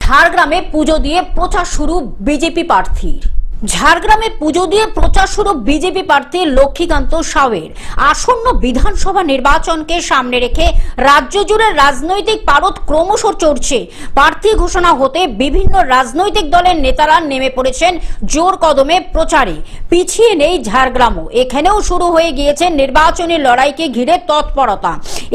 ঝাড়গ্রামে পুজো দিয়ে প্রচার শুরু বিজেপি প্রার্থীর। ঝাড়গ্রামে পুজো দিয়ে প্রচার শুরু বিজেপি প্রার্থী লক্ষ্মীকান্ত সাউয়ের। আসন্ন বিধানসভা নির্বাচনকে সামনে রেখে রাজ্য জুড়ে রাজনৈতিক পারদ ক্রমশ চড়ছে। প্রার্থী ঘোষণা হতে বিভিন্ন রাজনৈতিক দলের নেতারা নেমে পড়েছেন জোর কদমে প্রচারে। পিছিয়ে নেই ঝাড়গ্রামও, এখানেও শুরু হয়ে গিয়েছে নির্বাচনী লড়াইকে ঘিরে তৎপরতা।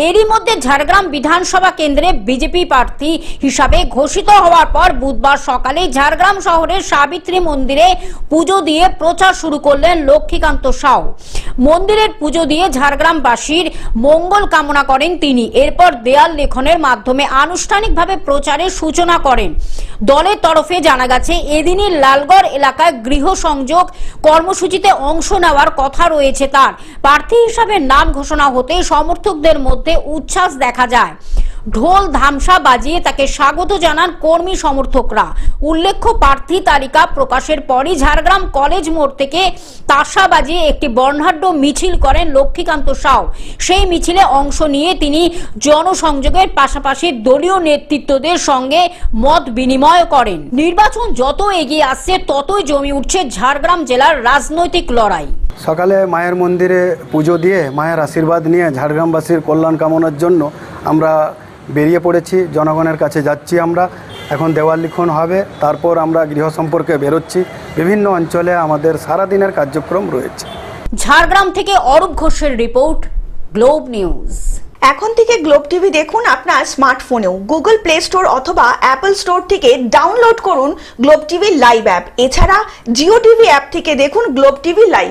এরই মধ্যে ঝাড়গ্রাম বিধানসভা কেন্দ্রে বিজেপি প্রার্থী হিসাবে ঘোষিত হওয়ার পর বুধবার সকালে ঝাড়গ্রাম শহরের সাবিত্রী মন্দিরে পুজো দিয়ে প্রচার শুরু করলেন লক্ষ্মীকান্ত সাউ। মন্দিরের পুজো দিয়ে ঝাড়গ্রামবাসীর মঙ্গল কামনা করেন তিনি। এরপর দেয়াল লেখনের মাধ্যমে আনুষ্ঠানিকভাবে প্রচারের সূচনা করেন। দলের তরফে জানা গেছে এদিনই লালগড় এলাকায় গৃহ সংযোগ কর্মসূচিতে অংশ নেওয়ার কথা রয়েছে তার। প্রার্থী হিসাবে নাম ঘোষণা হতে সমর্থকদের মধ্যে উচ্ছ্বাস দেখা যায়। ঢোল ধামসা বাজিয়ে তাকে স্বাগত জানান কর্মী সমর্থকরা। উল্লেখ্য, প্রার্থী তালিকা প্রকাশের পরই ঝাড়গ্রাম কলেজ মোড় থেকে তাসা বাজিয়ে একটি বর্ণাঢ্য মিছিল করেন লক্ষ্মীকান্ত সাউ। সেই মিছিলে অংশ নিয়ে তিনি জনসংযোগের পাশাপাশি দলীয় নেতৃত্বদের সঙ্গে মত বিনিময় করেন। নির্বাচন যত এগিয়ে আসছে ততই জমে উঠছে ঝাড়গ্রাম জেলার রাজনৈতিক লড়াই। সকালে মায়ের মন্দিরে পুজো দিয়ে মায়ের আশীর্বাদ নিয়ে ঝাড়গ্রামবাসীর কল্যাণ কামনার জন্য আমরা বেরিয়ে পড়েছি। জনগণের কাছে যাচ্ছি আমরা। এখন দেওয়াল লিখন হবে, তারপর আমরা গৃহ সম্পর্কে বেরোচ্ছি। বিভিন্ন অঞ্চলে আমাদের সারাদিনের কার্যক্রম রয়েছে। ঝাড়গ্রাম থেকে অরূপ ঘোষের রিপোর্ট, গ্লোব নিউজ। এখন থেকে গ্লোব টিভি দেখুন আপনার স্মার্টফোনেও। গুগল প্লে স্টোর অথবা অ্যাপল স্টোর থেকে ডাউনলোড করুন গ্লোব টিভি লাইভ অ্যাপ। এছাড়া জিও টিভি অ্যাপ থেকে দেখুন গ্লোব টিভি লাইভ।